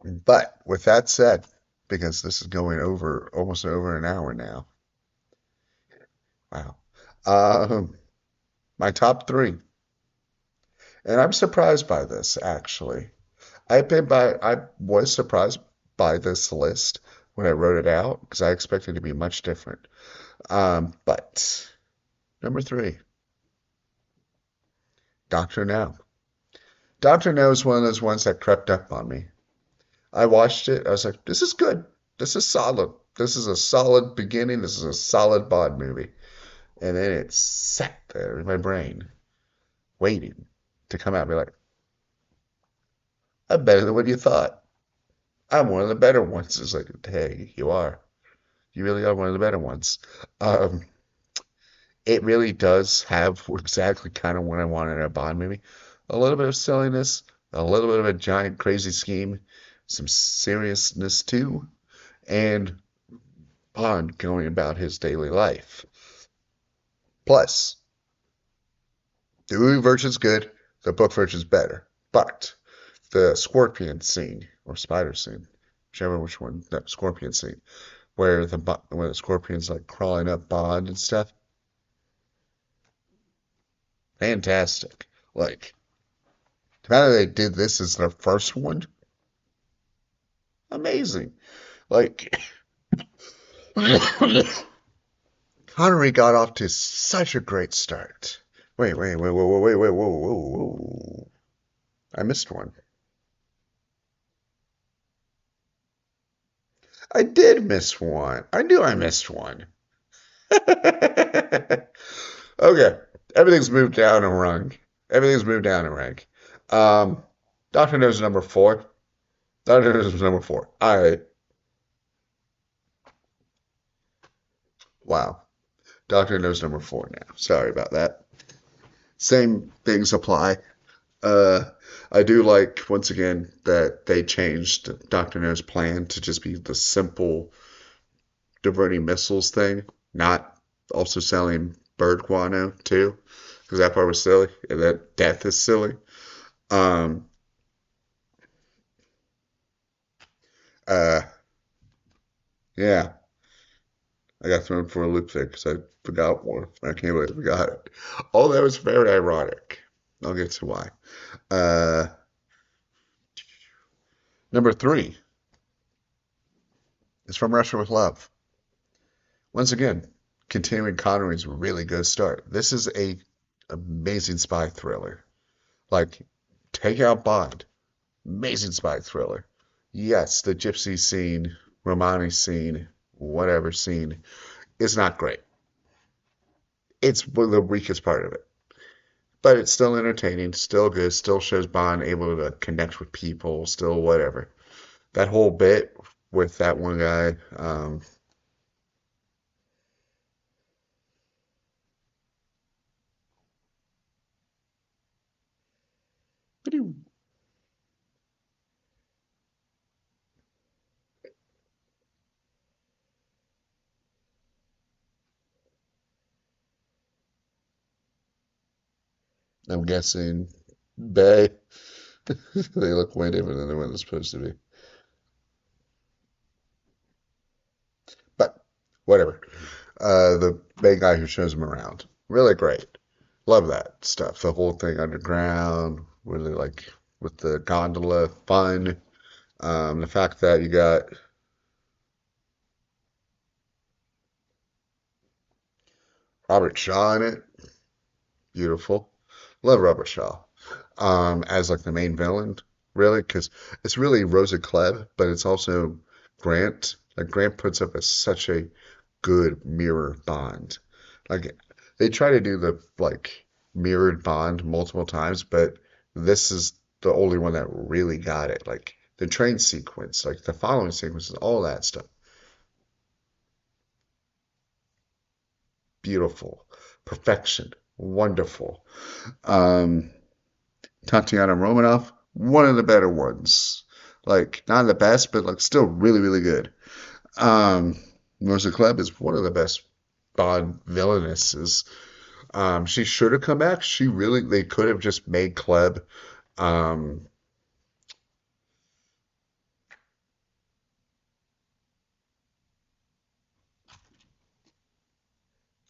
But with that said, because this is going over almost over an hour now. Wow. Um, my top three. And I'm surprised by this actually. I was surprised by this list when I wrote it out because I expected it to be much different. But number three, Doctor No. Doctor No is one of those ones that crept up on me. I watched it. I was like, this is good. This is solid. This is a solid beginning. This is a solid Bond movie. And then it sat there in my brain, waiting to come out and be like, I'm better than what you thought. I'm one of the better ones. It's like, hey, you are. You really are one of the better ones. Um, it really does have exactly kind of what I wanted in a Bond movie. A little bit of silliness, a little bit of a giant crazy scheme, some seriousness too, and Bond going about his daily life. Plus, the movie version's good, the book version's better. But the scorpion scene or spider scene, whichever which one, that scorpion scene, where the scorpion's like crawling up Bond and stuff, fantastic. Like the fact that they did this as their first one, amazing. Like Connery got off to such a great start. Whoa. I missed one. I did miss one. I knew I missed one. Okay. Everything's moved down a rung. Everything's moved down a rank. Um, Doctor Knows number four. Doctor Knows number four. Wow. Doctor Knows number four now. Sorry about that. Same things apply. Uh, I do like, once again, that they changed Doctor No's plan to just be the simple diverting missiles thing, not also selling bird guano too, because that part was silly, and that death is silly. Um, uh, yeah, I got thrown for a loop there because I forgot one. I can't believe I forgot it. Oh, that was very ironic. I'll get to why. Uh, number three is From Russia with Love. Once again, continuing Connery's really good start. This is a amazing spy thriller. Like, take out Bond. Amazing spy thriller. Yes, the gypsy scene, Romani scene, whatever scene is not great. It's the weakest part of it. But it's still entertaining, still good, still shows Bond able to connect with people, still whatever. That whole bit with that one guy, I'm guessing Bay. They look way different than the one they're supposed to be. But whatever. The main guy who shows him around. Really great. Love that stuff. The whole thing underground, really like with the gondola, fun. The fact that you got Robert Shaw in it, beautiful. Love Robert Shaw. As like the main villain, really, because it's really Rosa Klebb, but it's also Grant. Like Grant puts up such a good mirror Bond. Like they try to do the like mirrored Bond multiple times, but this is the only one that really got it. Like the train sequence, like the following sequences, all that stuff. Beautiful. Perfection. Wonderful. Um, Tatiana Romanoff, one of the better ones. Like not the best, but like still really, really good. Um, Rosa Klebb is one of the best Bond villainesses. She should have come back. They could have just made Klebb. Um,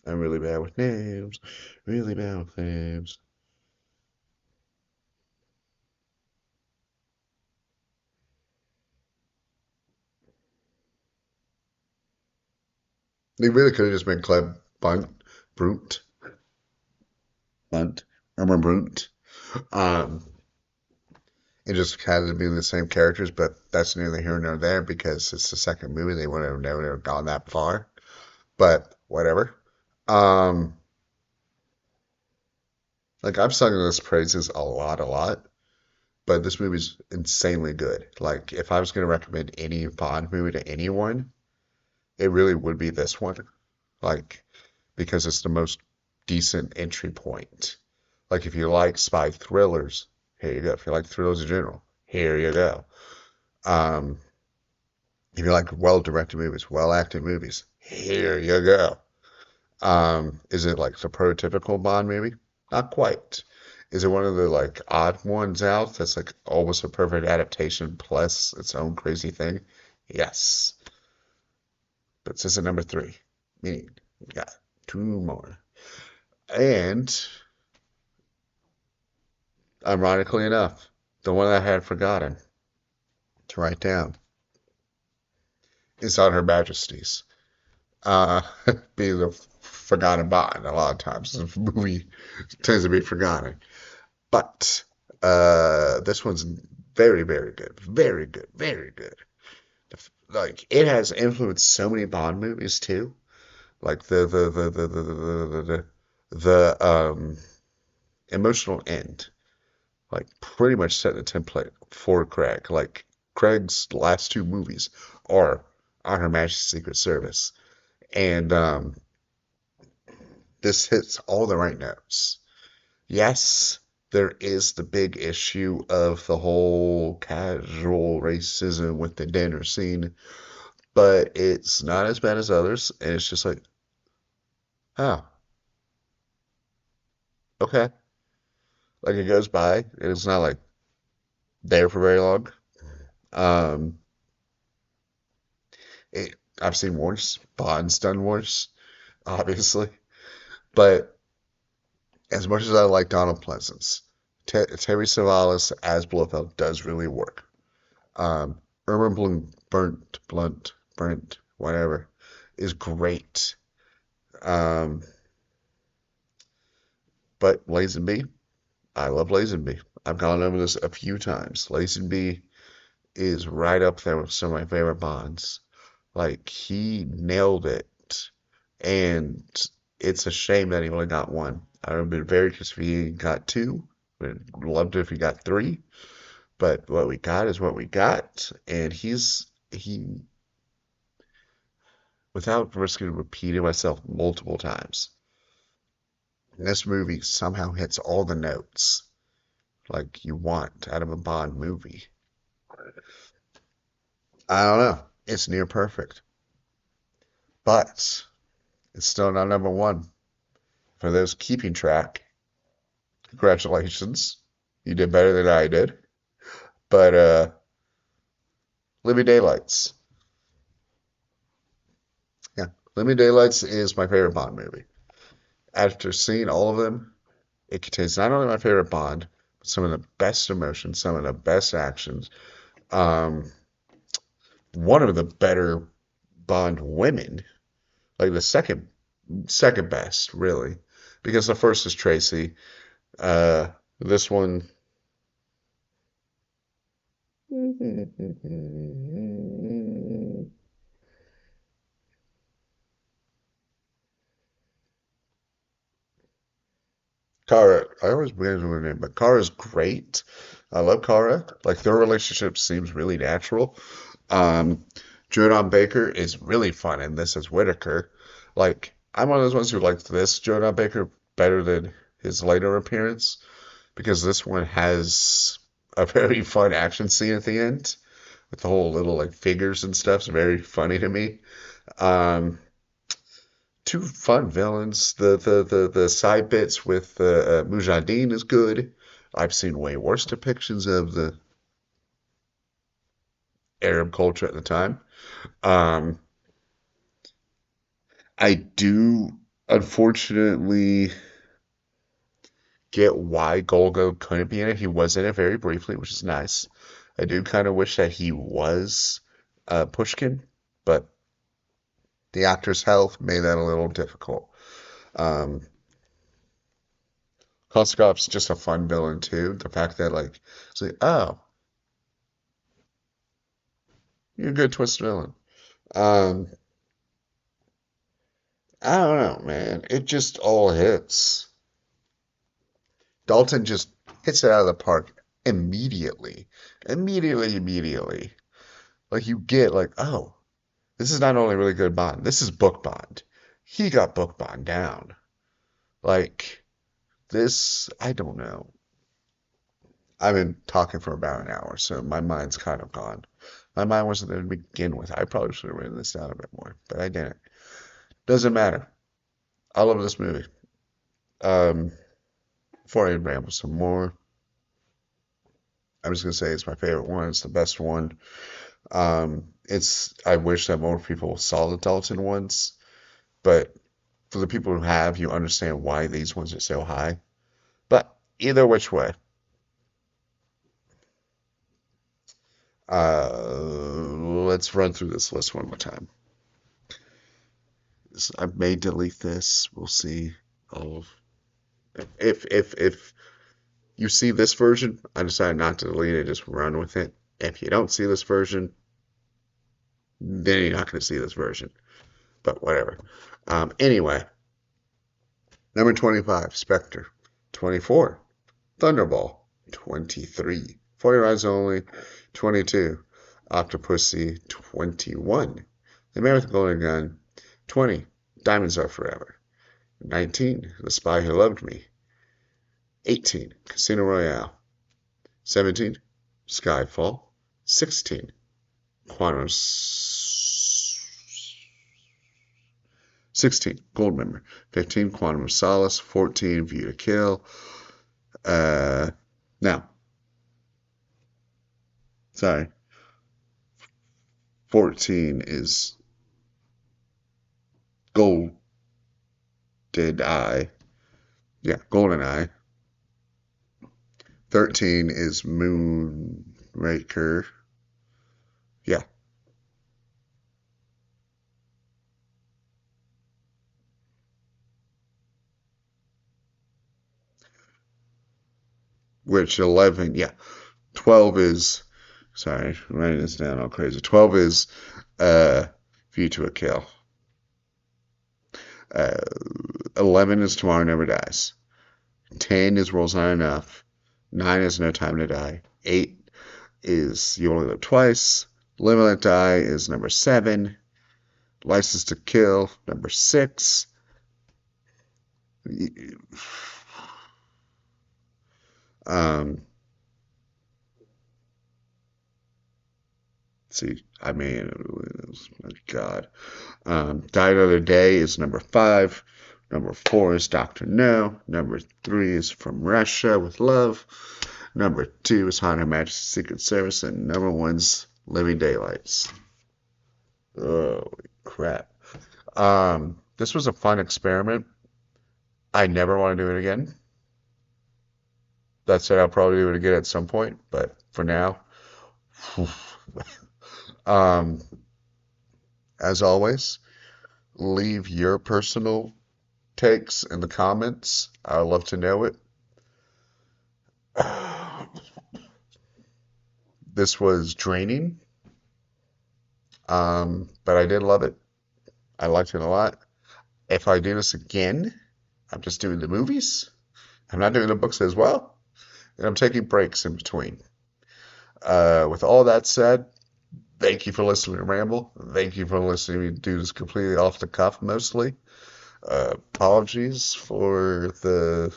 I'm really bad with names. Really bad with names. They really could have just made Klebb Brunt, Bunt, Irma Brunt. Um, it just had to be the same characters, but that's neither here nor there because it's the second movie. They would have never gone that far. But whatever. Um, like I've sung this praises a lot, but this movie's insanely good. Like if I was gonna recommend any Bond movie to anyone, it really would be this one. Like because it's the most decent entry point. Like if you like spy thrillers, here you go. If you like thrillers in general, here you go. Um, if you like well-directed movies, well-acted movies, here you go. Is it like the prototypical Bond movie? Not quite. Is it one of the like odd ones out that's like almost a perfect adaptation plus its own crazy thing? Yes. But this is number three, meaning we got two more. And ironically enough, the one I had forgotten to write down is on Her Majesty's. Uh, being the forgotten Bond a lot of times. The movie tends to be forgotten. But this one's very, very good. Very good. Very good. Like it has influenced so many Bond movies too. Like the emotional end. Like pretty much set the template for Craig. Like Craig's last two movies are on Her Majesty's Secret Service. And this hits all the right notes. Yes, there is the big issue of the whole casual racism with the dinner scene, but it's not as bad as others, and it's just like, oh, okay. Like it goes by, and it's not like there for very long. Um, I've seen worse. Bond's done worse, obviously, but as much as I like Donald Pleasance, Terry Savalas as Blofeld does really work. Irma Bloom, Brent, whatever, is great. Um, but Lazenby, I love Lazenby. I've gone over this a few times. Lazenby is right up there with some of my favorite Bonds. Like he nailed it, and it's a shame that he only got one. I would have been very curious if he got two. Would loved it if he got three. But what we got is what we got, and he without risking repeating myself multiple times. This movie somehow hits all the notes like you want out of a Bond movie. I don't know. It's near perfect, but it's still not number one. For those keeping track, congratulations. You did better than I did. But Living Daylights. Yeah, Living Daylights is my favorite Bond movie. After seeing all of them, it contains not only my favorite Bond, but some of the best emotions, some of the best actions. Um, one of the better Bond women, like the second best, really, because the first is Tracy. This one, Kara. I always forget her name, but Kara's great. I love Kara. Like their relationship seems really natural. Um, Jordan Baker is really fun in this as Whitaker. Like I'm one of those ones who liked this Jordan Baker better than his later appearance because this one has a very fun action scene at the end with the whole little like figures and stuff. It's very funny to me. Um, two fun villains. The side bits with Mujahideen is good. I've seen way worse depictions of the Arab culture at the time. Um, I do unfortunately get why Golgo couldn't be in it. He was in it very briefly, which is nice. I do kind of wish that he was Pushkin, but the actor's health made that a little difficult. Um, Koskov's just a fun villain too. The fact that like it's like, oh, you're a good twist villain. Um, I don't know, man. It just all hits. Dalton just hits it out of the park immediately. Immediately. Like you get like, oh, this is not only really good Bond, this is book Bond. He got book Bond down. Like this, I don't know. I've been talking for about an hour, so my mind's kind of gone. My mind wasn't there to begin with. I probably should have written this down a bit more, but I didn't. Doesn't matter. I love this movie. Um, Before I ramble some more, I'm just gonna say it's my favorite one. It's the best one. It's. I wish that more people saw the Dalton ones, but for the people who have, you understand why these ones are so high. But either which way, let's run through this list one more time. I may delete this. We'll see. All if you see this version, I decided not to delete it. Just run with it. If you don't see this version, then you're not going to see this version. But whatever. Anyway, number 25, Spectre. 24, Thunderball. 23, 40 Rides Only. 22, Octopussy. 21, The Man with the Golden Gun. 20, Diamonds Are Forever. 19, The Spy Who Loved Me. 18, Casino Royale. 17, Skyfall. 16, Quantum. 16, Goldmember. 15, Quantum of Solace. 14, View to Kill. Now, sorry. 14 is Golden Eye. Yeah, Golden Eye. 13 is Moonraker. Yeah. Which 11, yeah. 12 is, sorry, I'm writing this down all crazy. 12 is View to a Kill. Uh, 11 is Tomorrow Never Dies. 10 is World's Not Enough. 9 is No Time to Die. 8 is You Only Live Twice. Live and Let Die is number 7. License to Kill, number 6. Um, see, I mean, my God. Die Another Day is number 5. Number 4 is Dr. No. Number 3 is From Russia with Love. Number 2 is Haunted Majesty's Secret Service. And number 1's Living Daylights. Holy crap. This was a fun experiment. I never want to do it again. That said, I'll probably do it again at some point, but for now, um, as always, leave your personal takes in the comments. I would love to know it. This was draining, but I did love it. I liked it a lot. If I do this again, I'm just doing the movies. I'm not doing the books as well, and I'm taking breaks in between. With all that said, thank you for listening to Ramble. Thank you for listening to me do this completely off the cuff mostly. Apologies for the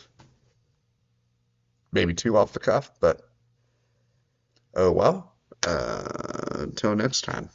maybe too off the cuff, but oh well. Until next time.